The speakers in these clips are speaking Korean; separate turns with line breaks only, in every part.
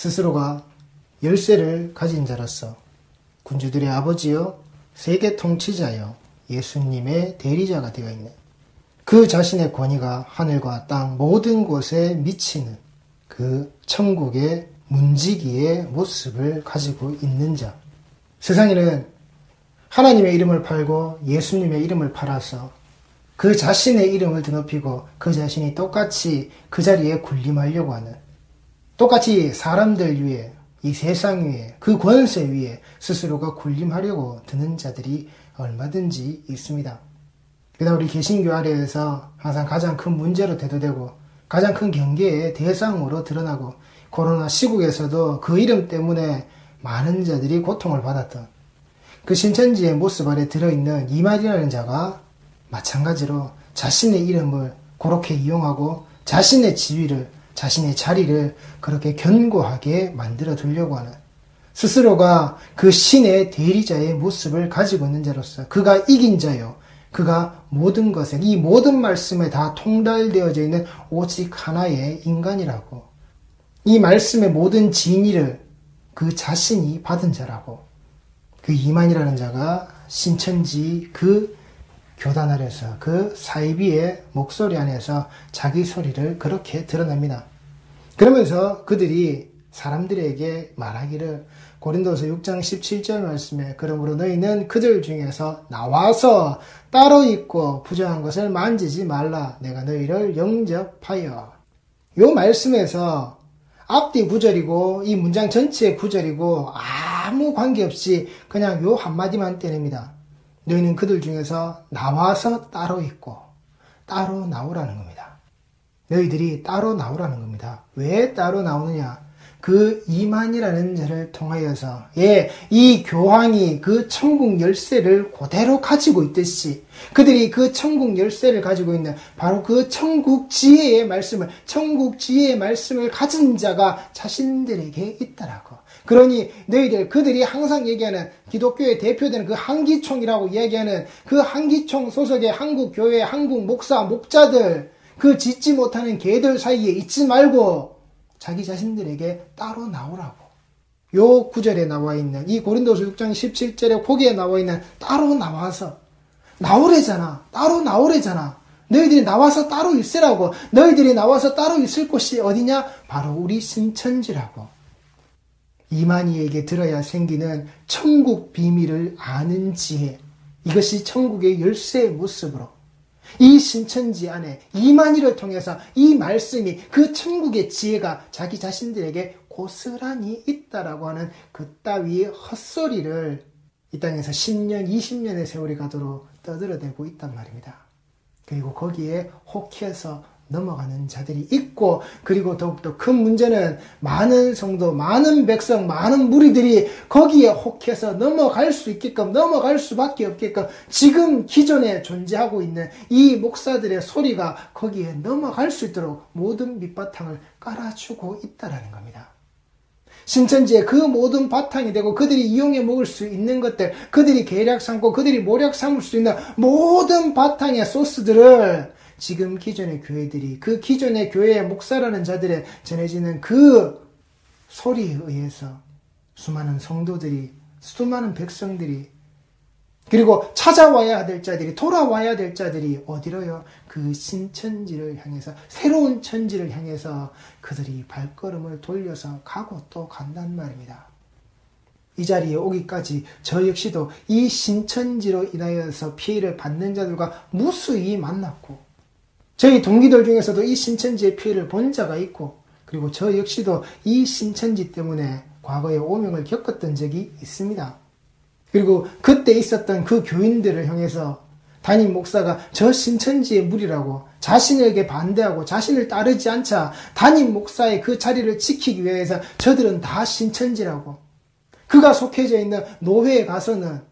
스스로가 열쇠를 가진 자로서 군주들의 아버지요 세계 통치자요 예수님의 대리자가 되어 있는 그 자신의 권위가 하늘과 땅 모든 곳에 미치는 그 천국의 문지기의 모습을 가지고 있는 자. 세상에는 하나님의 이름을 팔고 예수님의 이름을 팔아서 그 자신의 이름을 드높이고 그 자신이 똑같이 그 자리에 군림하려고 하는, 똑같이 사람들 위에, 이 세상 위에, 그 권세 위에 스스로가 군림하려고 드는 자들이 얼마든지 있습니다. 그러나 우리 개신교 아래에서 항상 가장 큰 문제로 대두되고 가장 큰 경계의 대상으로 드러나고 코로나 시국에서도 그 이름 때문에 많은 자들이 고통을 받았던 그 신천지의 모습 아래 들어있는 이만이라는 자가 마찬가지로 자신의 이름을 그렇게 이용하고 자신의 지위를, 자신의 자리를 그렇게 견고하게 만들어 두려고 하는, 스스로가 그 신의 대리자의 모습을 가지고 있는 자로서 그가 이긴 자요, 그가 모든 것에, 이 모든 말씀에 다 통달되어져 있는 오직 하나의 인간이라고, 이 말씀의 모든 진리를 그 자신이 받은 자라고, 그 이만이라는 자가 신천지 그 교단 아래서, 그 사이비의 목소리 안에서 자기 소리를 그렇게 드러냅니다. 그러면서 그들이 사람들에게 말하기를, 고린도서 6장 17절 말씀에 그러므로 너희는 그들 중에서 나와서 따로 있고 부정한 것을 만지지 말라. 내가 너희를 영접하여. 요 말씀에서 앞뒤 구절이고 이 문장 전체의 구절이고 아무 관계없이 그냥 요 한마디만 떼냅니다. 너희는 그들 중에서 나와서 따로 있고 따로 나오라는 겁니다. 너희들이 따로 나오라는 겁니다. 왜 따로 나오느냐? 그 이만이라는 자를 통하여서, 이 교황이 그 천국 열쇠를 그대로 가지고 있듯이 그들이 그 천국 열쇠를 가지고 있는 바로 그 천국 지혜의 말씀을 가진 자가 자신들에게 있다라고. 그러니 너희들, 그들이 항상 얘기하는 기독교의 대표되는 그 한기총이라고 이야기하는 그 한기총 소속의 한국 교회, 한국 목사, 목자들, 그 짖지 못하는 개들 사이에 있지 말고 자기 자신들에게 따로 나오라고. 요 구절에 나와 있는, 이 고린도서 6장 17절에 거기에 나와 있는 따로 나와서 나오래잖아. 따로 나오래잖아. 너희들이 나와서 따로 있으라고. 너희들이 나와서 따로 있을 곳이 어디냐? 바로 우리 신천지라고. 이만희에게 들어야 생기는 천국 비밀을 아는 지혜, 이것이 천국의 열쇠의 모습으로 이 신천지 안에 이만희를 통해서 이 말씀이, 그 천국의 지혜가 자기 자신들에게 고스란히 있다라고 하는 그따위의 헛소리를 이 땅에서 10년, 20년의 세월이 가도록 떠들어대고 있단 말입니다. 그리고 거기에 혹해서 넘어가는 자들이 있고, 그리고 더욱더 큰 문제는 많은 성도, 많은 백성, 많은 무리들이 거기에 혹해서 넘어갈 수 있게끔, 넘어갈 수밖에 없게끔 지금 기존에 존재하고 있는 이 목사들의 소리가 거기에 넘어갈 수 있도록 모든 밑바탕을 깔아주고 있다라는 겁니다. 신천지의 그 모든 바탕이 되고 그들이 이용해 먹을 수 있는 것들, 그들이 계략 삼고 그들이 모략 삼을 수 있는 모든 바탕의 소스들을 지금 기존의 교회들이, 그 기존의 교회의 목사라는 자들의 전해지는 그 소리에 의해서 수많은 성도들이, 수많은 백성들이, 그리고 찾아와야 될 자들이, 돌아와야 될 자들이 어디로요? 그 신천지를 향해서, 새로운 천지를 향해서 그들이 발걸음을 돌려서 가고 또 간단 말입니다. 이 자리에 오기까지 저 역시도 이 신천지로 인하여서 피해를 받는 자들과 무수히 만났고, 저희 동기들 중에서도 이 신천지의 피해를 본 자가 있고, 그리고 저 역시도 이 신천지 때문에 과거에 오명을 겪었던 적이 있습니다. 그리고 그때 있었던 그 교인들을 향해서 담임 목사가 저 신천지의 무리라고, 자신에게 반대하고 자신을 따르지 않자 담임 목사의 그 자리를 지키기 위해서 저들은 다 신천지라고, 그가 속해져 있는 노회에 가서는,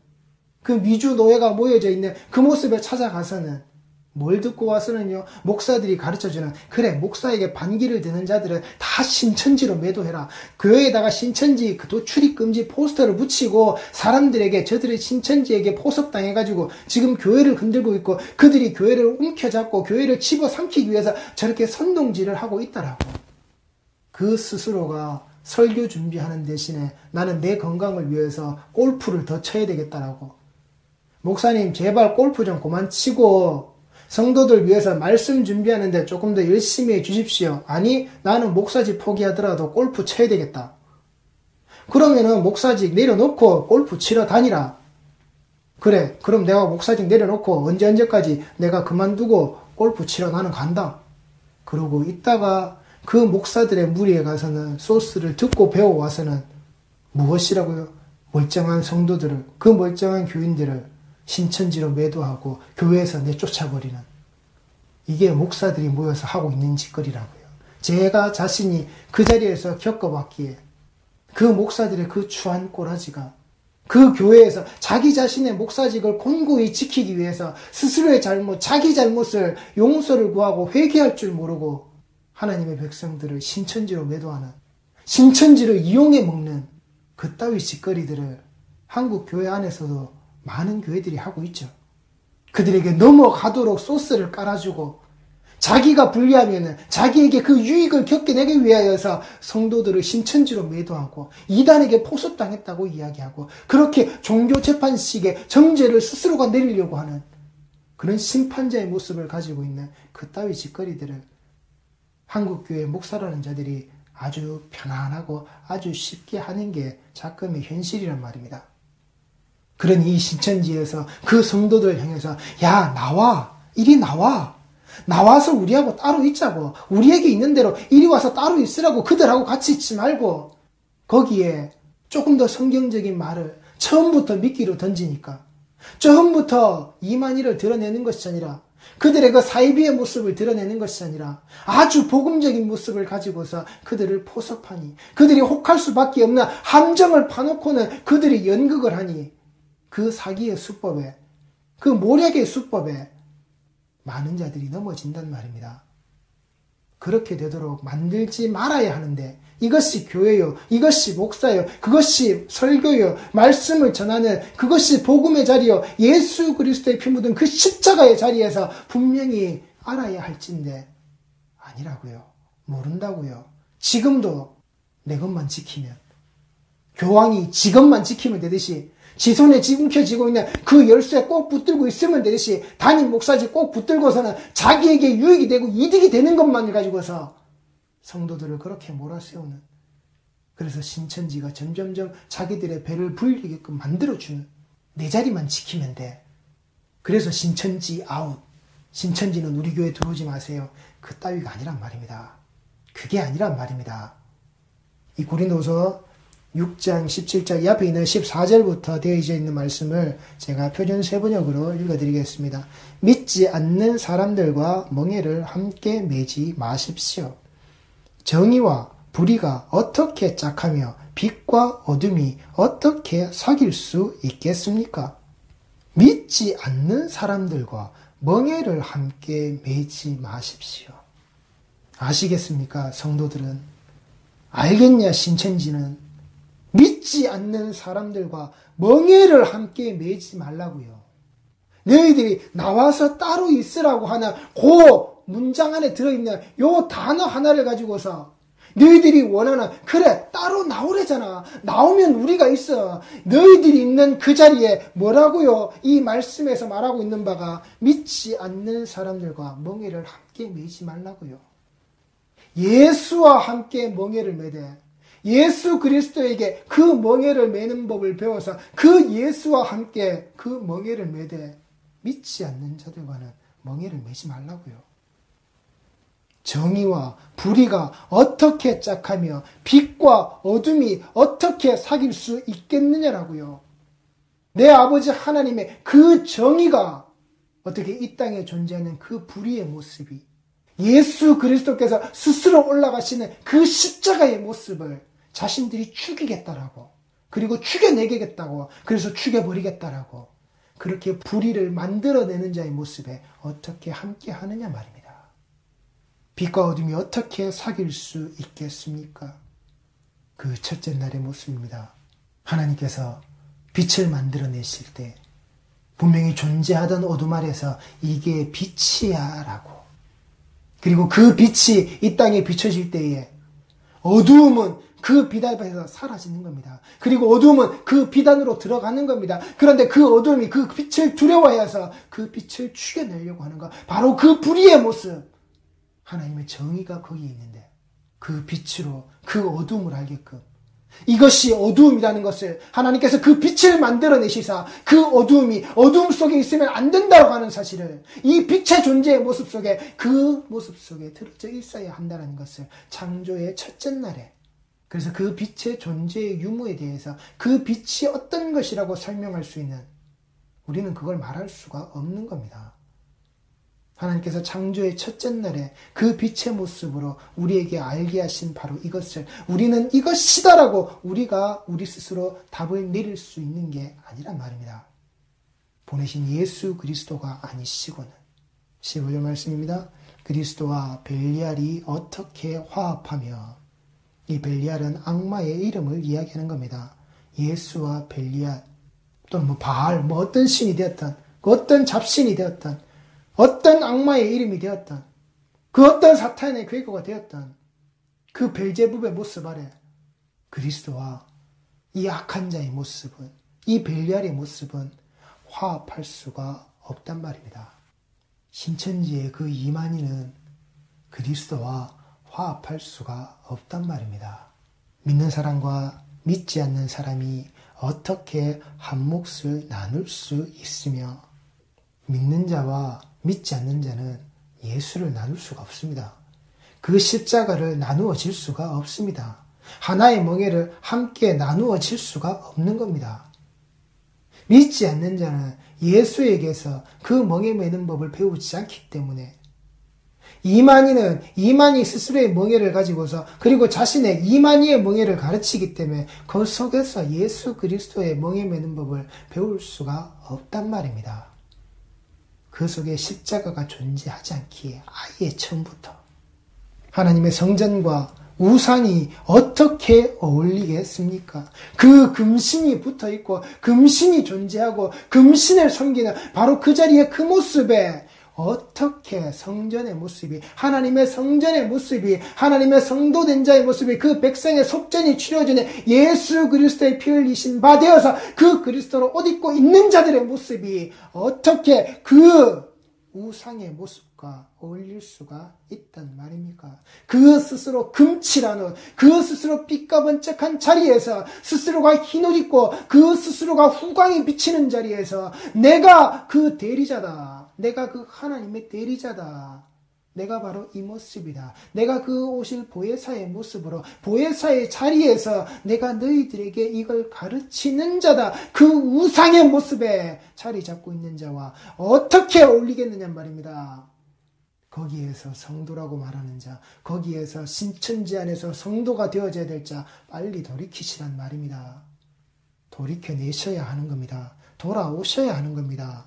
그 미주 노회가 모여져 있는 그 모습을 찾아가서는 뭘 듣고 와서는요, 목사들이 가르쳐주는, 그래, 목사에게 반기를 드는 자들은 다 신천지로 매도해라. 교회에다가 신천지 그 출입금지 포스터를 붙이고 사람들에게, 저들의 신천지에게 포섭당해가지고 지금 교회를 흔들고 있고, 그들이 교회를 움켜잡고 교회를 집어삼키기 위해서 저렇게 선동질을 하고 있다라고. 그 스스로가 설교 준비하는 대신에 나는 내 건강을 위해서 골프를 더 쳐야 되겠다라고. 목사님 제발 골프 좀 그만 치고 성도들 위해서 말씀 준비하는데 조금 더 열심히 해 주십시오. 아니 나는 목사직 포기하더라도 골프 쳐야 되겠다. 그러면은 목사직 내려놓고 골프 치러 다니라. 그래 그럼 내가 목사직 내려놓고 언제까지 내가 그만두고 골프 치러 나는 간다. 그러고 있다가 그 목사들의 무리에 가서는 소스를 듣고 배워와서는 무엇이라고요? 멀쩡한 성도들을, 그 멀쩡한 교인들을 신천지로 매도하고 교회에서 내쫓아버리는, 이게 목사들이 모여서 하고 있는 짓거리라고요. 제가 자신이 그 자리에서 겪어봤기에 그 목사들의 그 추한 꼬라지가 그 교회에서 자기 자신의 목사직을 곤고히 지키기 위해서 스스로의 잘못, 자기 잘못을 용서를 구하고 회개할 줄 모르고 하나님의 백성들을 신천지로 매도하는, 신천지를 이용해 먹는 그따위 짓거리들을 한국 교회 안에서도 많은 교회들이 하고 있죠. 그들에게 넘어가도록 소스를 깔아주고 자기가 불리하면 자기에게 그 유익을 겪어내기 위하여서 성도들을 신천지로 매도하고 이단에게 포섭당했다고 이야기하고 그렇게 종교재판식의 정죄를 스스로가 내리려고 하는 그런 심판자의 모습을 가지고 있는 그따위 짓거리들을 한국교회 목사라는 자들이 아주 편안하고 아주 쉽게 하는 게 작금의 현실이란 말입니다. 그런 이 신천지에서 그 성도들 향해서 야 나와, 이리 나와, 나와서 우리하고 따로 있자고, 우리에게 있는 대로 이리 와서 따로 있으라고, 그들하고 같이 있지 말고, 거기에 조금 더 성경적인 말을 처음부터 미끼로 던지니까 처음부터 이만희를 드러내는 것이 아니라 그들의 그 사이비의 모습을 드러내는 것이 아니라 아주 복음적인 모습을 가지고서 그들을 포섭하니, 그들이 혹할 수밖에 없는 함정을 파놓고는 그들이 연극을 하니, 그 사기의 수법에, 그 모략의 수법에 많은 자들이 넘어진단 말입니다. 그렇게 되도록 만들지 말아야 하는데, 이것이 교회요, 이것이 목사요, 그것이 설교요, 말씀을 전하는 그것이 복음의 자리요, 예수 그리스도의 피 묻은 그 십자가의 자리에서 분명히 알아야 할진데 아니라고요. 모른다고요. 지금도 내 것만 지키면, 교황이 지 것만 지키면 되듯이, 지 손에 움켜쥐고 있는 그 열쇠 꼭 붙들고 있으면 되듯이 담임 목사직 꼭 붙들고서는 자기에게 유익이 되고 이득이 되는 것만 가지고서 성도들을 그렇게 몰아세우는, 그래서 신천지가 점점점 자기들의 배를 불리게끔 만들어주는, 내 자리만 지키면 돼. 그래서 신천지 아웃, 신천지는 우리 교회 들어오지 마세요. 그 따위가 아니란 말입니다. 그게 아니란 말입니다. 이 고린도서 6장 17절 이 앞에 있는 14절부터 되어져 있는 말씀을 제가 표준 세번역으로 읽어드리겠습니다. 믿지 않는 사람들과 멍에를 함께 매지 마십시오. 정의와 불의가 어떻게 짝하며 빛과 어둠이 어떻게 사귈 수 있겠습니까? 믿지 않는 사람들과 멍에를 함께 매지 마십시오. 아시겠습니까? 성도들은. 알겠냐? 신천지는. 믿지 않는 사람들과 멍에를 함께 매지 말라고요. 너희들이 나와서 따로 있으라고 하는 그 문장 안에 들어있는 요 단어 하나를 가지고서 너희들이 원하는, 그래 따로 나오래잖아, 나오면 우리가 있어, 너희들이 있는 그 자리에 뭐라고요? 이 말씀에서 말하고 있는 바가 믿지 않는 사람들과 멍에를 함께 매지 말라고요. 예수와 함께 멍에를 매되 예수 그리스도에게 그 멍에를 매는 법을 배워서 그 예수와 함께 그 멍에를 매되 믿지 않는 자들과는 멍에를 매지 말라고요. 정의와 불의가 어떻게 짝하며 빛과 어둠이 어떻게 사귈 수 있겠느냐라고요. 내 아버지 하나님의 그 정의가 어떻게 이 땅에 존재하는 그 불의의 모습이, 예수 그리스도께서 스스로 올라가시는 그 십자가의 모습을 자신들이 죽이겠다라고, 그리고 죽여내겠다고, 그래서 죽여버리겠다라고, 그렇게 불의를 만들어내는 자의 모습에 어떻게 함께 하느냐 말입니다. 빛과 어둠이 어떻게 사귈 수 있겠습니까? 그 첫째 날의 모습입니다. 하나님께서 빛을 만들어내실 때 분명히 존재하던 어둠 아래서 이게 빛이야 라고, 그리고 그 빛이 이 땅에 비춰질 때에 어두움은 그 빛 앞에서 사라지는 겁니다. 그리고 어두움은 그 빛 안으로 들어가는 겁니다. 그런데 그 어두움이 그 빛을 두려워해서 그 빛을 죽여내려고 하는 것. 바로 그 불의의 모습. 하나님의 정의가 거기에 있는데 그 빛으로 그 어두움을 알게끔. 이것이 어두움이라는 것을 하나님께서 그 빛을 만들어내시사 그 어두움이 어두움 속에 있으면 안 된다고 하는 사실을 이 빛의 존재의 모습 속에 그 모습 속에 들어져 있어야 한다는 것을 창조의 첫째 날에 그래서 그 빛의 존재의 유무에 대해서 그 빛이 어떤 것이라고 설명할 수 있는 우리는 그걸 말할 수가 없는 겁니다. 하나님께서 창조의 첫째 날에 그 빛의 모습으로 우리에게 알게 하신 바로 이것을 우리는 이것이다라고 우리가 우리 스스로 답을 내릴 수 있는 게 아니란 말입니다. 보내신 예수 그리스도가 아니시고는 15절 말씀입니다. 그리스도와 벨리알이 어떻게 화합하며 이 벨리알은 악마의 이름을 이야기하는 겁니다. 예수와 벨리알 또는 바알 어떤 신이 되었던 어떤 잡신이 되었던 어떤 악마의 이름이 되었던 그 어떤 사탄의 괴고가 되었던 그 벨제부의 모습 아래 그리스도와 이 악한 자의 모습은 이 벨리알의 모습은 화합할 수가 없단 말입니다. 신천지의 그 이만희는 그리스도와 화합할 수가 없단 말입니다. 믿는 사람과 믿지 않는 사람이 어떻게 한 몫을 나눌 수 있으며 믿는 자와 믿지 않는 자는 예수를 나눌 수가 없습니다. 그 십자가를 나누어질 수가 없습니다. 하나의 멍에를 함께 나누어질 수가 없는 겁니다. 믿지 않는 자는 예수에게서 그 멍에 매는 법을 배우지 않기 때문에 이만희는 이만희 스스로의 멍에를 가지고서 그리고 자신의 이만희의 멍에를 가르치기 때문에 그 속에서 예수 그리스도의 멍에 매는 법을 배울 수가 없단 말입니다. 그 속에 십자가가 존재하지 않기에 아예 처음부터 하나님의 성전과 우상이 어떻게 어울리겠습니까? 그 금신이 붙어있고 금신이 존재하고 금신을 섬기는 바로 그 자리에 그 모습에 어떻게 성전의 모습이 하나님의 성전의 모습이 하나님의 성도된 자의 모습이 그 백성의 속전이 치러지는 예수 그리스도의 피 흘리신 바 되어서 그 그리스도로 옷 입고 있는 자들의 모습이 어떻게 그 우상의 모습과 어울릴 수가 있단 말입니까? 그 스스로 금칠한 옷, 그 스스로 삐까번쩍한 자리에서 스스로가 흰옷 입고 그 스스로가 후광이 비치는 자리에서 내가 그 대리자다. 내가 그 하나님의 대리자다. 내가 바로 이 모습이다. 내가 그 오실 보혜사의 모습으로 보혜사의 자리에서 내가 너희들에게 이걸 가르치는 자다. 그 우상의 모습에 자리 잡고 있는 자와 어떻게 어울리겠느냐 말입니다. 거기에서 성도라고 말하는 자, 거기에서 신천지 안에서 성도가 되어져야 될 자 빨리 돌이키시란 말입니다. 돌이켜내셔야 하는 겁니다. 돌아오셔야 하는 겁니다.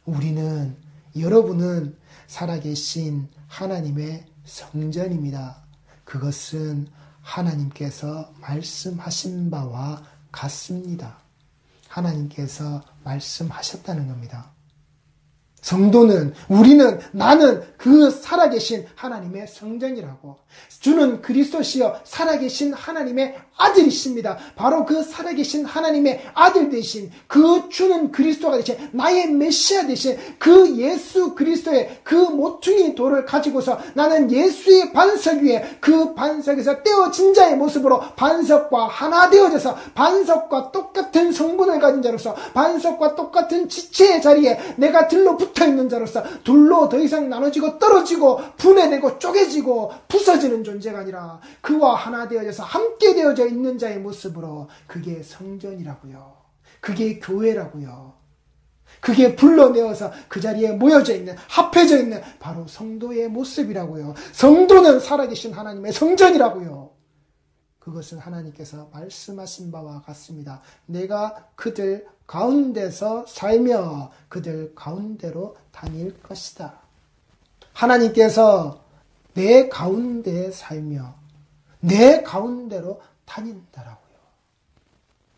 우리는 여러분은 살아계신 하나님의 성전입니다. 그것은 하나님께서 말씀하신 바와 같습니다. 하나님께서 말씀하셨다는 겁니다. 성도는 우리는 나는 그 살아계신 하나님의 성전이라고 주는 그리스도시여 살아계신 하나님의 아들이십니다. 바로 그 살아계신 하나님의 아들 되신 그 주는 그리스도가 되신 나의 메시아 되신 그 예수 그리스도의 그 모퉁이 돌을 가지고서 나는 예수의 반석 위에 그 반석에서 떼어진 자의 모습으로 반석과 하나 되어져서 반석과 똑같은 성분을 가진 자로서 반석과 똑같은 지체의 자리에 내가 들러붙어있는 자로서 둘로 더 이상 나눠지고 떨어지고 분해되고 쪼개지고 부서지는 존재가 아니라 그와 하나 되어져서 함께 되어져 있는 자의 모습으로 그게 성전이라고요. 그게 교회라고요. 그게 불러내어서 그 자리에 모여져 있는 합해져 있는 바로 성도의 모습이라고요. 성도는 살아계신 하나님의 성전이라고요. 그것은 하나님께서 말씀하신 바와 같습니다. 내가 그들 가운데서 살며 그들 가운데로 다닐 것이다. 하나님께서 내 가운데 살며 내 가운데로 다닌다라고요.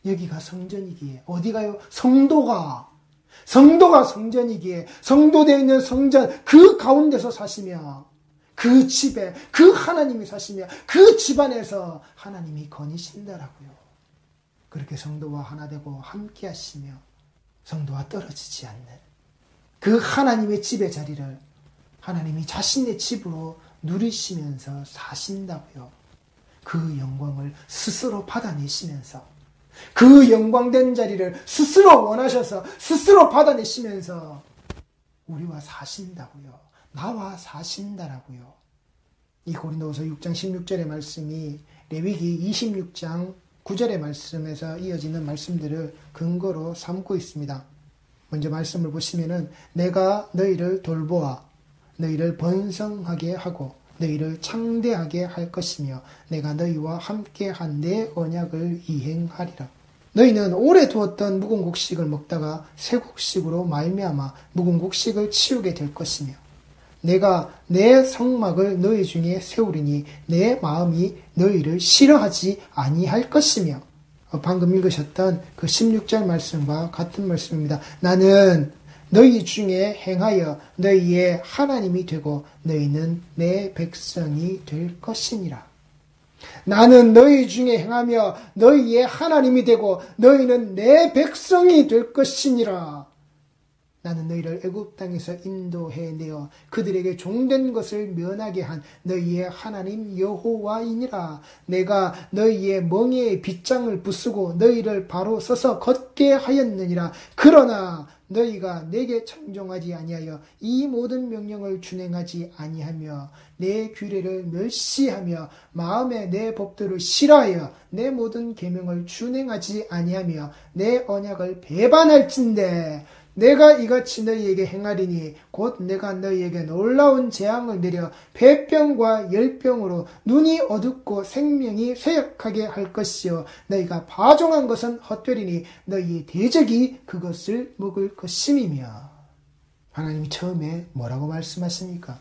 여기가 성전이기에 어디가요? 성도가 성전이기에 성도되어 있는 성전 그 가운데서 사시며 그 집에 그 하나님이 사시며 그 집안에서 하나님이 거니신다라고요. 그렇게 성도와 하나 되고 함께 하시며 성도와 떨어지지 않는 그 하나님의 집의 자리를 하나님이 자신의 집으로 누리시면서 사신다고요. 그 영광을 스스로 받아내시면서 그 영광된 자리를 스스로 원하셔서 스스로 받아내시면서 우리와 사신다고요. 나와 사신다라고요. 이 고린도후서 6장 16절의 말씀이 레위기 26장 9절의 말씀에서 이어지는 말씀들을 근거로 삼고 있습니다. 먼저 말씀을 보시면은 내가 너희를 돌보아 너희를 번성하게 하고 너희를 창대하게 할 것이며 내가 너희와 함께한 내 언약을 이행하리라. 너희는 오래 두었던 묵은 곡식을 먹다가 새 곡식으로 말미암아 묵은 곡식을 치우게 될 것이며 내가 내 성막을 너희 중에 세우리니 내 마음이 너희를 싫어하지 아니할 것이며 방금 읽으셨던 그 16절 말씀과 같은 말씀입니다. 나는 너희 중에 행하여 너희의 하나님이 되고 너희는 내 백성이 될 것이니라. 나는 너희 중에 행하며 너희의 하나님이 되고 너희는 내 백성이 될 것이니라. 나는 너희를 애굽 땅에서 인도해내어 그들에게 종된 것을 면하게 한 너희의 하나님 여호와이니라. 내가 너희의 멍에의 빗장을 부수고 너희를 바로 서서 걷게 하였느니라. 그러나 너희가 내게 청종하지 아니하여 이 모든 명령을 준행하지 아니하며 내 규례를 멸시하며 마음에 내 법도를 싫어하여 내 모든 계명을 준행하지 아니하며 내 언약을 배반할진대 내가 이같이 너희에게 행하리니 곧 내가 너희에게 놀라운 재앙을 내려 폐병과 열병으로 눈이 어둡고 생명이 쇠약하게 할 것이요 너희가 파종한 것은 헛되리니 너희의 대적이 그것을 먹을 것임이며. 하나님이 처음에 뭐라고 말씀하십니까?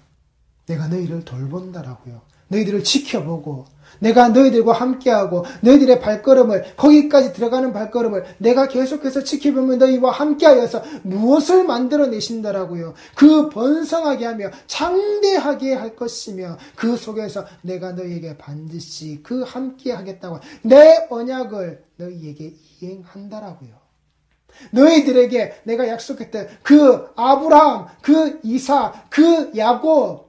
내가 너희를 돌본다라고요. 너희들을 지켜보고 내가 너희들과 함께하고 너희들의 발걸음을 거기까지 들어가는 발걸음을 내가 계속해서 지켜보면 너희와 함께하여서 무엇을 만들어내신다라고요. 그 번성하게 하며 창대하게 할 것이며 그 속에서 내가 너희에게 반드시 그 함께하겠다고 내 언약을 너희에게 이행한다라고요. 너희들에게 내가 약속했던 그 아브라함, 그 이삭, 그 야곱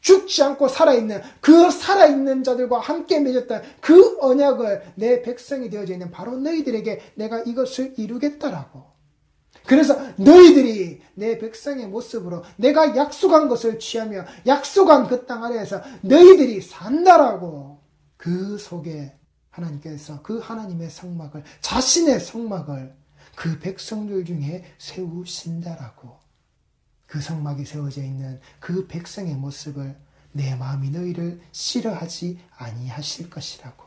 죽지 않고 살아있는 그 살아있는 자들과 함께 맺었던 그 언약을 내 백성이 되어져 있는 바로 너희들에게 내가 이것을 이루겠다라고. 그래서 너희들이 내 백성의 모습으로 내가 약속한 것을 취하며 약속한 그 땅 아래에서 너희들이 산다라고. 그 속에 하나님께서 그 하나님의 성막을 자신의 성막을 그 백성들 중에 세우신다라고. 그 성막이 세워져 있는 그 백성의 모습을 내 마음이 너희를 싫어하지 아니하실 것이라고.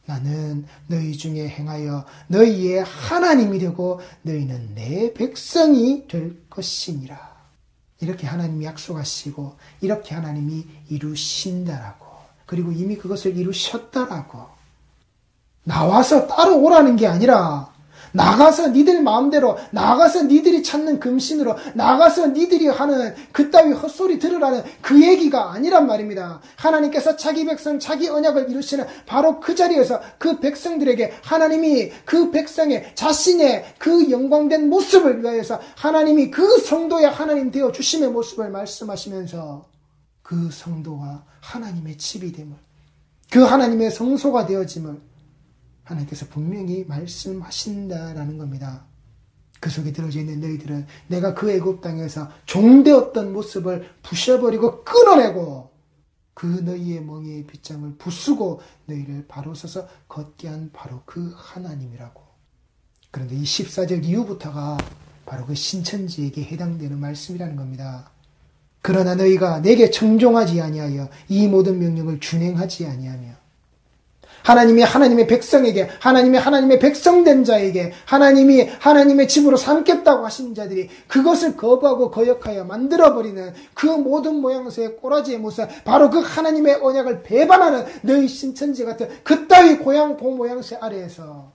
나는 너희 중에 행하여 너희의 하나님이 되고 너희는 내 백성이 될 것이니라. 이렇게 하나님이 약속하시고 이렇게 하나님이 이루신다라고. 그리고 이미 그것을 이루셨다라고. 나와서 따라오라는 게 아니라 나가서 니들 마음대로 나가서 니들이 찾는 금신으로 나가서 니들이 하는 그따위 헛소리 들으라는 그 얘기가 아니란 말입니다. 하나님께서 자기 백성 자기 언약을 이루시는 바로 그 자리에서 그 백성들에게 하나님이 그 백성의 자신의 그 영광된 모습을 위하여서 하나님이 그 성도의 하나님 되어 주심의 모습을 말씀하시면서 그 성도와 하나님의 집이 됨을 그 하나님의 성소가 되어짐을 하나님께서 분명히 말씀하신다라는 겁니다. 그 속에 들어져 있는 너희들은 내가 그 애굽 땅에서 종되었던 모습을 부셔버리고 끊어내고 그 너희의 멍에의 빗장을 부수고 너희를 바로 서서 걷게 한 바로 그 하나님이라고. 그런데 이 14절 이후부터가 바로 그 신천지에게 해당되는 말씀이라는 겁니다. 그러나 너희가 내게 청종하지 아니하여 이 모든 명령을 준행하지 아니하며 하나님이 하나님의 백성에게 하나님의 백성된 자에게 하나님이 하나님의 집으로 삼겠다고 하신 자들이 그것을 거부하고 거역하여 만들어버리는 그 모든 모양새의 꼬라지의 모습 바로 그 하나님의 언약을 배반하는 너희 신천지 같은 그따위 고향보 모양새 아래에서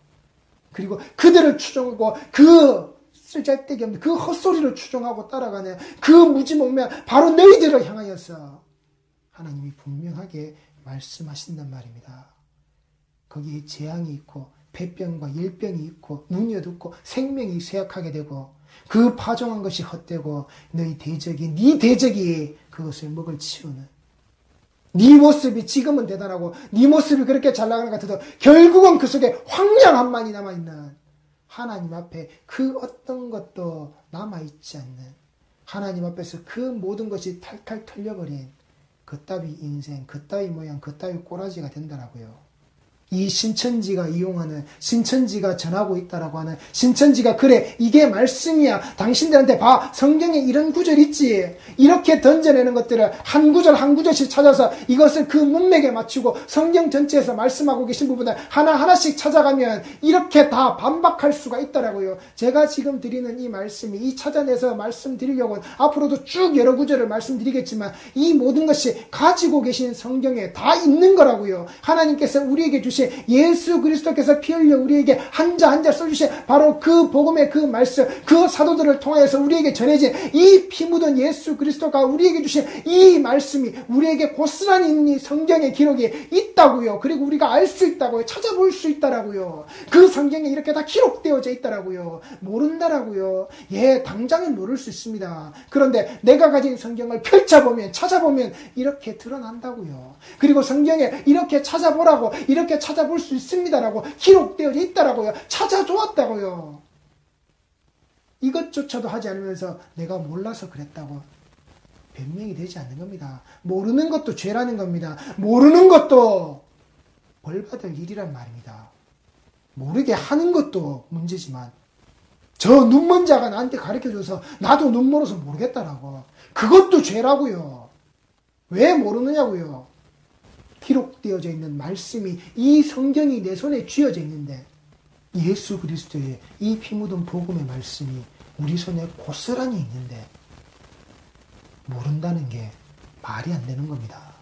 그리고 그들을 추종하고 그 쓸데기 없는 그 헛소리를 추종하고 따라가는 그 무지몽매 바로 너희들을 향하여서 하나님이 분명하게 말씀하신단 말입니다. 거기에 재앙이 있고 폐병과 열병이 있고 눈이 어둡고 생명이 쇠약하게 되고 그 파종한 것이 헛되고 너희 대적이 네 대적이 그것을 먹을 치우는 네 모습이 지금은 대단하고 네 모습이 그렇게 잘 나가는 것 같아도 결국은 그 속에 황량함만이 남아있는 하나님 앞에 그 어떤 것도 남아있지 않는 하나님 앞에서 그 모든 것이 탈탈 털려버린 그따위 인생, 그따위 모양, 그따위 꼬라지가 된다라고요. 이 신천지가 이용하는, 신천지가 전하고 있다라고 하는, 신천지가 그래 이게 말씀이야 당신들한테 봐 성경에 이런 구절 있지 이렇게 던져내는 것들을 한 구절 한 구절씩 찾아서 이것을 그 문맥에 맞추고 성경 전체에서 말씀하고 계신 부분을 하나하나씩 찾아가면 이렇게 다 반박할 수가 있더라고요. 제가 지금 드리는 이 말씀이 이 찾아내서 말씀드리려고 앞으로도 쭉 여러 구절을 말씀드리겠지만 이 모든 것이 가지고 계신 성경에 다 있는 거라고요. 하나님께서 우리에게 주신 예수 그리스도께서 피 흘려 우리에게 한 자 한 자 써주신 바로 그 복음의 그 말씀, 그 사도들을 통하여서 우리에게 전해진 이 피 묻은 예수 그리스도가 우리에게 주신 이 말씀이 우리에게 고스란히 있는 이 성경의 기록이 있다고요. 그리고 우리가 알 수 있다고요. 찾아볼 수 있다라고요. 그 성경에 이렇게 다 기록되어져 있다라고요. 모른다라고요. 예, 당장은 모를 수 있습니다. 그런데 내가 가진 성경을 펼쳐보면 찾아보면 이렇게 드러난다고요. 그리고 성경에 이렇게 찾아보라고 이렇게 찾아볼 수 있습니다라고 기록되어 있다라고요. 찾아주었다고요. 이것조차도 하지 않으면서 내가 몰라서 그랬다고 변명이 되지 않는 겁니다. 모르는 것도 죄라는 겁니다. 모르는 것도 벌받을 일이란 말입니다. 모르게 하는 것도 문제지만 저 눈먼 자가 나한테 가르쳐줘서 나도 눈 멀어서 모르겠다라고 그것도 죄라고요. 왜 모르느냐고요. 기록되어져 있는 말씀이 이 성경이 내 손에 쥐어져 있는데 예수 그리스도의 이 피 묻은 복음의 말씀이 우리 손에 고스란히 있는데 모른다는 게 말이 안 되는 겁니다.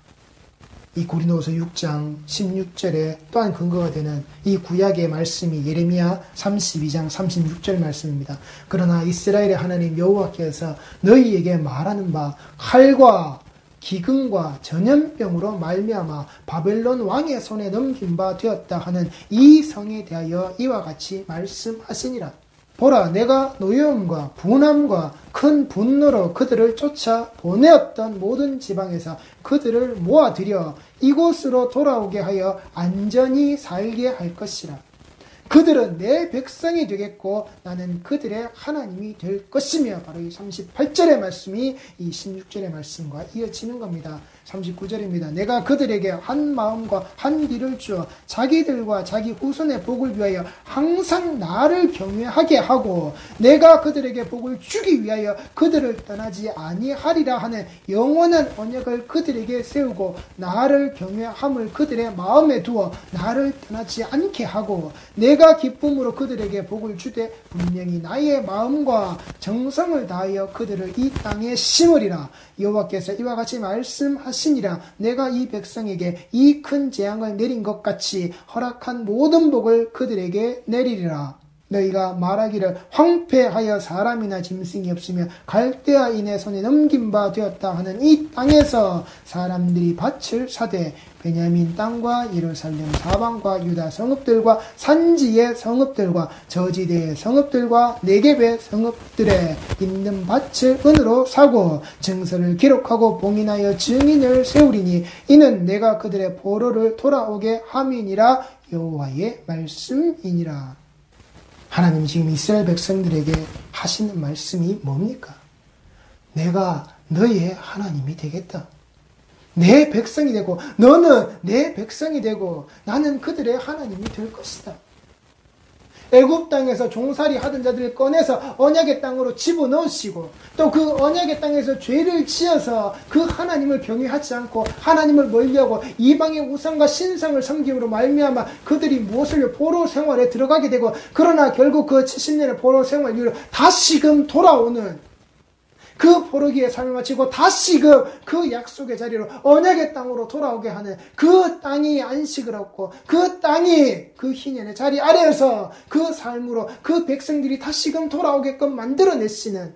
이 고린도후서 6장 16절에 또한 근거가 되는 이 구약의 말씀이 예레미야 32장 36절 말씀입니다. 그러나 이스라엘의 하나님 여호와께서 너희에게 말하는 바 칼과 기근과 전염병으로 말미암아 바벨론 왕의 손에 넘긴 바 되었다 하는 이 성에 대하여 이와 같이 말씀하시니라. 보라, 내가 노여움과 분함과 큰 분노로 그들을 쫓아 보내었던 모든 지방에서 그들을 모아들여 이곳으로 돌아오게 하여 안전히 살게 할 것이라. 그들은 내 백성이 되겠고 나는 그들의 하나님이 될 것이며 바로 이 38절의 말씀이 이 16절의 말씀과 이어지는 겁니다. 39절입니다. 내가 그들에게 한 마음과 한 길을 주어 자기들과 자기 후손의 복을 위하여 항상 나를 경외하게 하고 내가 그들에게 복을 주기 위하여 그들을 떠나지 아니하리라 하는 영원한 언약을 그들에게 세우고 나를 경외함을 그들의 마음에 두어 나를 떠나지 않게 하고 내가 기쁨으로 그들에게 복을 주되 분명히 나의 마음과 정성을 다하여 그들을 이 땅에 심으리라. 여호와께서 이와 같이 말씀하시니라. 내가 이 백성에게 이 큰 재앙을 내린 것 같이 허락한 모든 복을 그들에게 내리리라. 너희가 말하기를 황폐하여 사람이나 짐승이 없으며 갈대아인의 손에 넘긴 바 되었다 하는 이 땅에서 사람들이 밭을 사되 베냐민 땅과 예루살렘 사방과 유다 성읍들과 산지의 성읍들과 저지대의 성읍들과 네겝의 성읍들에 있는 밭을 은으로 사고 증서를 기록하고 봉인하여 증인을 세우리니 이는 내가 그들의 포로를 돌아오게 함이니라. 여호와의 말씀이니라. 하나님이 지금 이스라엘 백성들에게 하시는 말씀이 뭡니까? 내가 너희의 하나님이 되겠다. 내 백성이 되고 너는 내 백성이 되고 나는 그들의 하나님이 될 것이다. 애굽 땅에서 종살이 하던 자들을 꺼내서 언약의 땅으로 집어넣으시고 또 그 언약의 땅에서 죄를 지어서 그 하나님을 경외하지 않고 하나님을 멀리하고 이방의 우상과 신상을 섬김으로 말미암아 그들이 무엇을 포로 생활에 들어가게 되고 그러나 결국 그 70년의 포로 생활 이후로 다시금 돌아오는 그 포로기의 삶을 마치고 다시금 그 약속의 자리로 언약의 땅으로 돌아오게 하는 그 땅이 안식을 얻고 그 땅이 그 희년의 자리 아래에서 그 삶으로 그 백성들이 다시금 돌아오게끔 만들어내시는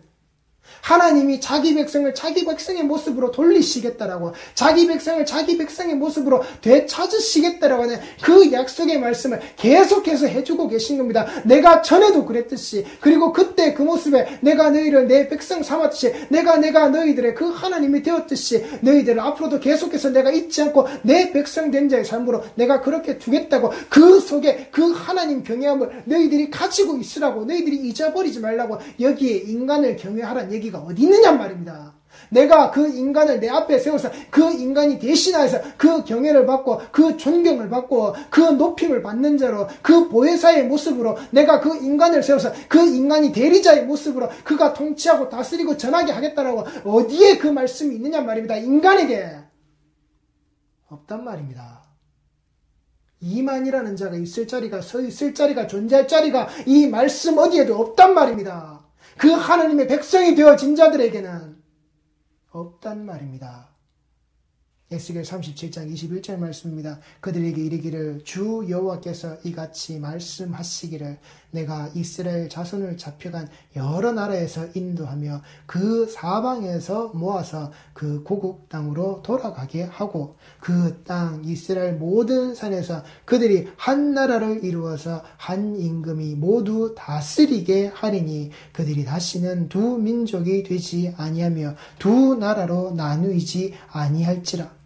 하나님이 자기 백성을 자기 백성의 모습으로 돌리시겠다라고, 자기 백성을 자기 백성의 모습으로 되찾으시겠다라고 하는 그 약속의 말씀을 계속해서 해주고 계신 겁니다. 내가 전에도 그랬듯이, 그리고 그때 그 모습에 내가 너희를 내 백성 삼았듯이, 내가 너희들의 그 하나님이 되었듯이 너희들을 앞으로도 계속해서 내가 잊지 않고 내 백성 된 자의 삶으로 내가 그렇게 두겠다고, 그 속에 그 하나님 경외함을 너희들이 가지고 있으라고, 너희들이 잊어버리지 말라고, 여기에 인간을 경외하라는 얘기가 어디 있느냐 말입니다. 내가 그 인간을 내 앞에 세워서 그 인간이 대신하여서 그 경외를 받고 그 존경을 받고 그 높임을 받는 자로, 그 보혜사의 모습으로 내가 그 인간을 세워서 그 인간이 대리자의 모습으로 그가 통치하고 다스리고 전하게 하겠다라고, 어디에 그 말씀이 있느냐 말입니다. 인간에게 없단 말입니다. 이만이라는 자가 있을 자리가, 서 있을 자리가, 존재할 자리가 이 말씀 어디에도 없단 말입니다. 그 하나님의 백성이 되어진 자들에게는 없단 말입니다. 에스겔 37장 21절 말씀입니다. 그들에게 이르기를 주 여호와께서 이같이 말씀하시기를 내가 이스라엘 자손을 잡혀간 여러 나라에서 인도하며 그 사방에서 모아서 그 고국 땅으로 돌아가게 하고 그 땅 이스라엘 모든 산에서 그들이 한 나라를 이루어서 한 임금이 모두 다스리게 하리니 그들이 다시는 두 민족이 되지 아니하며 두 나라로 나누이지 아니할지라.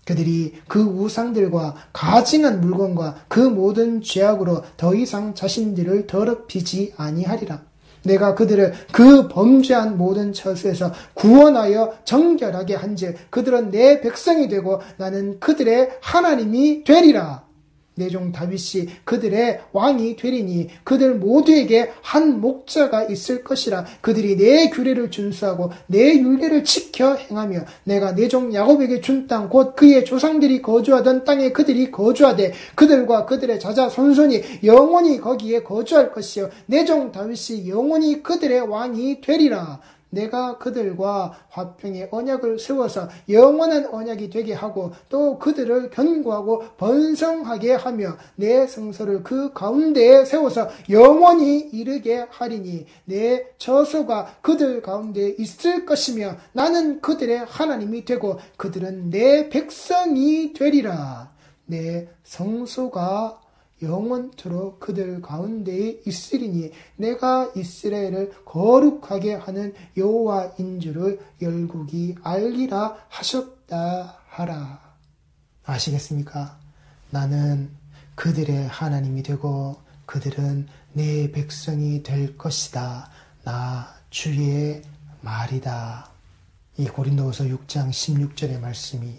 그들이 그 우상들과 가증한 물건과 그 모든 죄악으로 더 이상 자신들을 더럽히지 아니하리라. 내가 그들을 그 범죄한 모든 처소에서 구원하여 정결하게 한즉 그들은 내 백성이 되고 나는 그들의 하나님이 되리라. 내 종 다윗이 그들의 왕이 되리니 그들 모두에게 한 목자가 있을 것이라. 그들이 내 규례를 준수하고 내 율례를 지켜 행하며 내가 내 종 야곱에게 준 땅 곧 그의 조상들이 거주하던 땅에 그들이 거주하되 그들과 그들의 자자 손손이 영원히 거기에 거주할 것이요 내 종 다윗이 영원히 그들의 왕이 되리라. 내가 그들과 화평의 언약을 세워서 영원한 언약이 되게 하고 또 그들을 견고하고 번성하게 하며 내 성소를 그 가운데에 세워서 영원히 이르게 하리니 내 처소가 그들 가운데 있을 것이며 나는 그들의 하나님이 되고 그들은 내 백성이 되리라. 내 성소가 영원토록 그들 가운데에 있으리니 내가 이스라엘을 거룩하게 하는 여호와인 줄을 열국이 알리라 하셨다 하라. 아시겠습니까? 나는 그들의 하나님이 되고 그들은 내 백성이 될 것이다. 나 주의 말이다. 이 고린도후서 6장 16절의 말씀이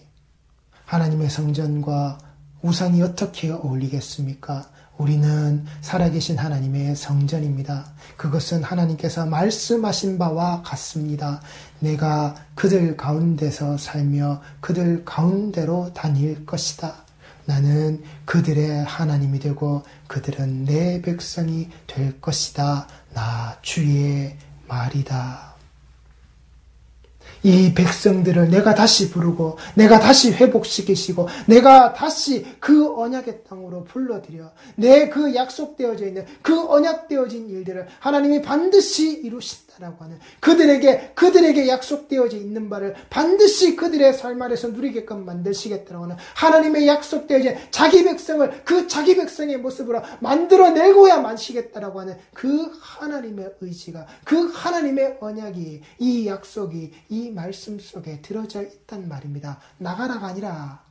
하나님의 성전과 우상이 어떻게 어울리겠습니까? 우리는 살아계신 하나님의 성전입니다. 그것은 하나님께서 말씀하신 바와 같습니다. 내가 그들 가운데서 살며 그들 가운데로 다닐 것이다. 나는 그들의 하나님이 되고 그들은 내 백성이 될 것이다. 나 주의 말이다. 이 백성들을 내가 다시 부르고 내가 다시 회복시키시고 내가 다시 그 언약의 땅으로 불러들여 내 그 약속되어져 있는 그 언약되어진 일들을 하나님이 반드시 이루신다라고 하는 그들에게 약속되어져 있는 바를 반드시 그들의 삶 안에서 누리게끔 만드시겠다라고 하는 하나님의 약속되어진 자기 백성을 그 자기 백성의 모습으로 만들어내고야 마시겠다라고 하는 그 하나님의 의지가, 그 하나님의 언약이, 이 약속이 이 말씀 속에 들어져 있단 말입니다. 나가라가 아니라,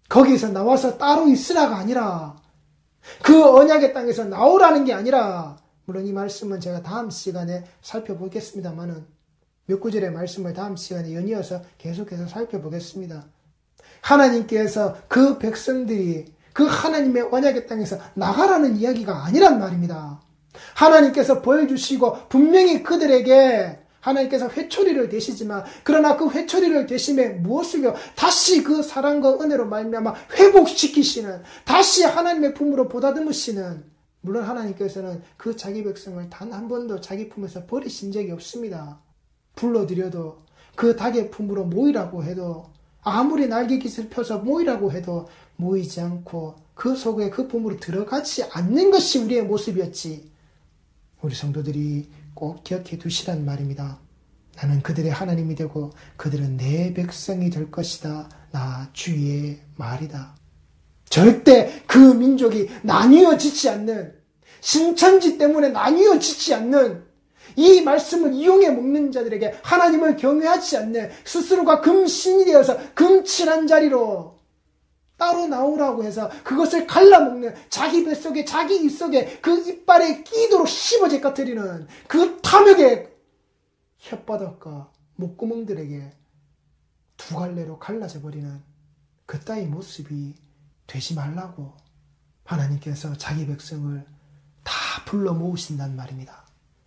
거기서 나와서 따로 있으라가 아니라, 그 언약의 땅에서 나오라는 게 아니라, 물론 이 말씀은 제가 다음 시간에 살펴보겠습니다만은 몇 구절의 말씀을 다음 시간에 연이어서 계속해서 살펴보겠습니다. 하나님께서 그 백성들이 그 하나님의 언약의 땅에서 나가라는 이야기가 아니란 말입니다. 하나님께서 벌 주시고 분명히 그들에게 하나님께서 회초리를 대시지만 그러나 그 회초리를 대심에 무엇을요? 다시 그 사랑과 은혜로 말미암아 회복시키시는, 다시 하나님의 품으로 보다듬으시는, 물론 하나님께서는 그 자기 백성을 단 한 번도 자기 품에서 버리신 적이 없습니다. 불러들여도 그 닭의 품으로 모이라고 해도 아무리 날개깃을 펴서 모이라고 해도 모이지 않고 그 속에 그 품으로 들어가지 않는 것이 우리의 모습이었지. 우리 성도들이 꼭 기억해 두시란 말입니다. 나는 그들의 하나님이 되고 그들은 내 백성이 될 것이다. 나 주의 말이다. 절대 그 민족이 나뉘어지지 않는, 신천지 때문에 나뉘어지지 않는, 이 말씀을 이용해 먹는 자들에게 하나님을 경외하지 않는, 스스로가 금신이 되어서 금칠한 자리로 따로 나오라고 해서 그것을 갈라먹는, 자기 뱃속에 자기 입속에 그 이빨에 끼도록 씹어제 까뜨리는 그 탐욕의 혓바닥과 목구멍들에게 두 갈래로 갈라져 버리는 그따위 모습이 되지 말라고 하나님께서 자기 백성을 다 불러 모으신단 말입니다.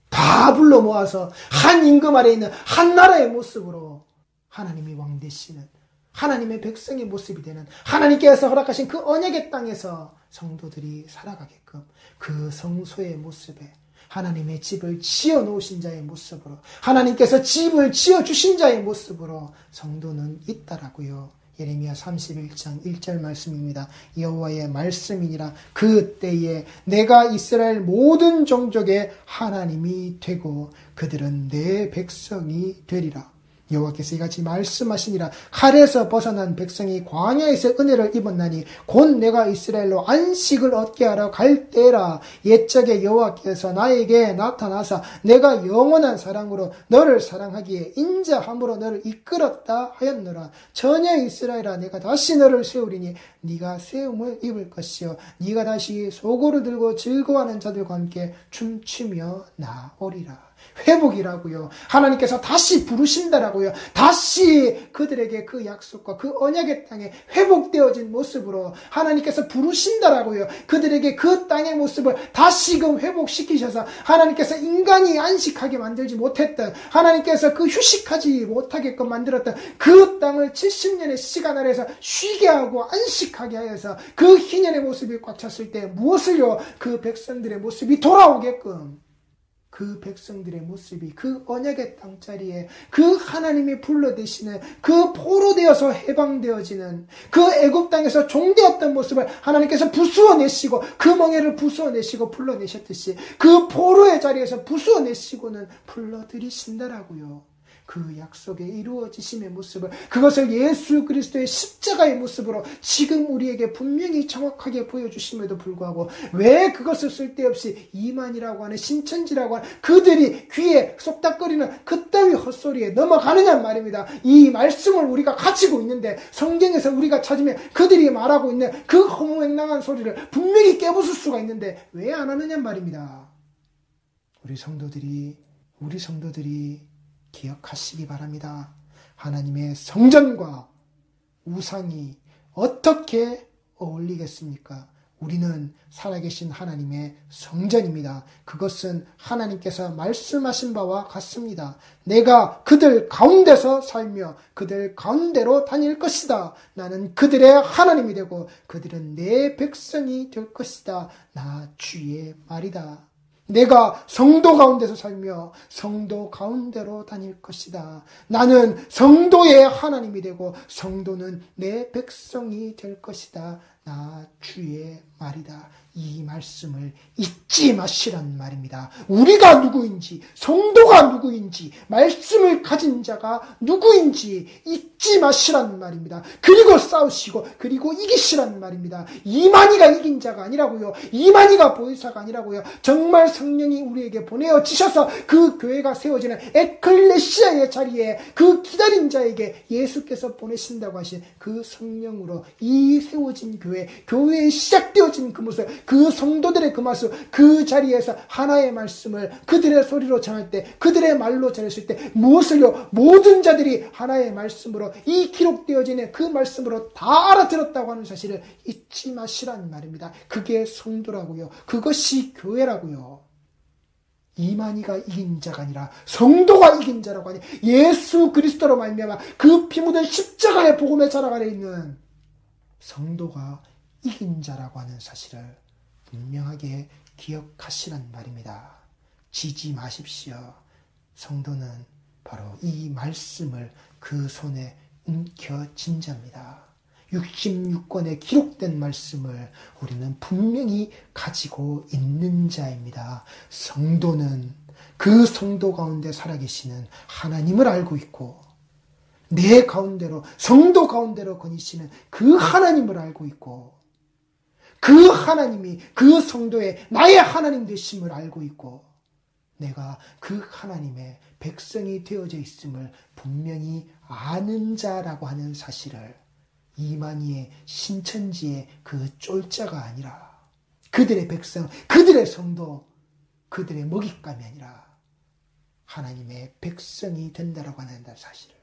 다 불러 모아서 한 임금 아래 있는 한 나라의 모습으로 하나님이 왕 되시는, 하나님의 백성의 모습이 되는, 하나님께서 허락하신 그 언약의 땅에서 성도들이 살아가게끔 그 성소의 모습에 하나님의 집을 지어 놓으신 자의 모습으로, 하나님께서 집을 지어 주신 자의 모습으로 성도는 있다라고요. 예레미야 31장 1절 말씀입니다. 여호와의 말씀이니라. 그때에 내가 이스라엘 모든 종족의 하나님이 되고 그들은 내 백성이 되리라. 여호와께서 이같이 말씀하시니라. 칼에서 벗어난 백성이 광야에서 은혜를 입었나니 곧 내가 이스라엘로 안식을 얻게 하러 갈 때라. 옛적에 여호와께서 나에게 나타나사 내가 영원한 사랑으로 너를 사랑하기에 인자함으로 너를 이끌었다 하였노라. 전혀 이스라엘아, 내가 다시 너를 세우리니 네가 세움을 입을 것이요 네가 다시 소고를 들고 즐거워하는 자들과 함께 춤추며 나오리라. 회복이라고요. 하나님께서 다시 부르신다라고요. 다시 그들에게 그 약속과 그 언약의 땅에 회복되어진 모습으로 하나님께서 부르신다라고요. 그들에게 그 땅의 모습을 다시금 회복시키셔서 하나님께서 인간이 안식하게 만들지 못했던, 하나님께서 그 휴식하지 못하게끔 만들었던 그 땅을 70년의 시간 아래에서 쉬게 하고 안식하게 하여서 그 희년의 모습이 꽉 찼을 때 무엇을요? 그 백성들의 모습이 돌아오게끔, 그 백성들의 모습이 그 언약의 땅자리에 그 하나님이 불러대시는, 그 포로되어서 해방되어지는, 그 애굽 땅에서 종되었던 모습을 하나님께서 부수어내시고, 그 멍에를 부수어내시고 불러내셨듯이 그 포로의 자리에서 부수어내시고는 불러들이신다라고요. 그 약속의 이루어지심의 모습을, 그것을 예수 그리스도의 십자가의 모습으로 지금 우리에게 분명히 정확하게 보여주심에도 불구하고 왜 그것을 쓸데없이 이만이라고 하는, 신천지라고 하는 그들이 귀에 쏙닥거리는 그따위 헛소리에 넘어가느냐 말입니다. 이 말씀을 우리가 가지고 있는데, 성경에서 우리가 찾으면 그들이 말하고 있는 그 허무맹랑한 소리를 분명히 깨부술 수가 있는데 왜 안 하느냐 말입니다. 우리 성도들이 기억하시기 바랍니다. 하나님의 성전과 우상이 어떻게 어울리겠습니까? 우리는 살아계신 하나님의 성전입니다. 그것은 하나님께서 말씀하신 바와 같습니다. 내가 그들 가운데서 살며 그들 가운데로 다닐 것이다. 나는 그들의 하나님이 되고 그들은 내 백성이 될 것이다. 나 주의 말이다. 내가 성도 가운데서 살며 성도 가운데로 다닐 것이다. 나는 성도의 하나님이 되고 성도는 내 백성이 될 것이다. 나 주의 말이다. 이 말씀을 잊지 마시란 말입니다. 우리가 누구인지, 성도가 누구인지, 말씀을 가진 자가 누구인지 잊지 마시란 말입니다. 그리고 싸우시고 그리고 이기시란 말입니다. 이만희가 이긴 자가 아니라고요. 이만희가 보혜사가 아니라고요. 정말 성령이 우리에게 보내어지셔서 그 교회가 세워지는 에클레시아의 자리에 그 기다린 자에게 예수께서 보내신다고 하신 그 성령으로 이 세워진 교회에 시작되어진 그 모습, 그 성도들의 그 모습, 그 자리에서 하나의 말씀을 그들의 소리로 전할 때, 그들의 말로 전했을 때 무엇을요? 모든 자들이 하나의 말씀으로, 이 기록되어지는 그 말씀으로 다 알아들었다고 하는 사실을 잊지 마시라는 말입니다. 그게 성도라고요. 그것이 교회라고요. 이만희가 이긴 자가 아니라 성도가 이긴 자라고 하니, 예수 그리스도로 말미암아 그 피 묻은 십자가의 복음의 자락 아래 있는 성도가 이긴 자라고 하는 사실을 분명하게 기억하시란 말입니다. 지지 마십시오. 성도는 바로 이 말씀을 그 손에 움켜쥔 자입니다. 66권에 기록된 말씀을 우리는 분명히 가지고 있는 자입니다. 성도는 그 성도 가운데 살아계시는 하나님을 알고 있고 내 가운데로 성도 가운데로 거니시는 그 하나님을 알고 있고 그 하나님이 그 성도의 나의 하나님 되심을 알고 있고 내가 그 하나님의 백성이 되어져 있음을 분명히 아는 자라고 하는 사실을 이만희의 신천지의 그 쫄자가 아니라 그들의 백성, 그들의 성도, 그들의 먹잇감이 아니라 하나님의 백성이 된다라고 하는 사실을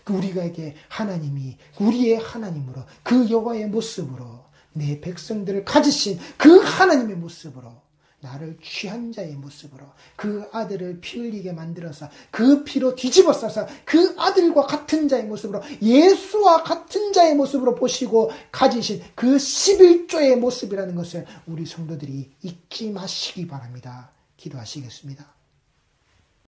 우리에게 하나님이 우리의 하나님으로 그 여호와의 모습으로 내 백성들을 가지신 그 하나님의 모습으로 나를 취한 자의 모습으로 그 아들을 피 흘리게 만들어서 그 피로 뒤집어 써서 그 아들과 같은 자의 모습으로 예수와 같은 자의 모습으로 보시고 가지신 그 11조의 모습이라는 것을 우리 성도들이 잊지 마시기 바랍니다. 기도하시겠습니다.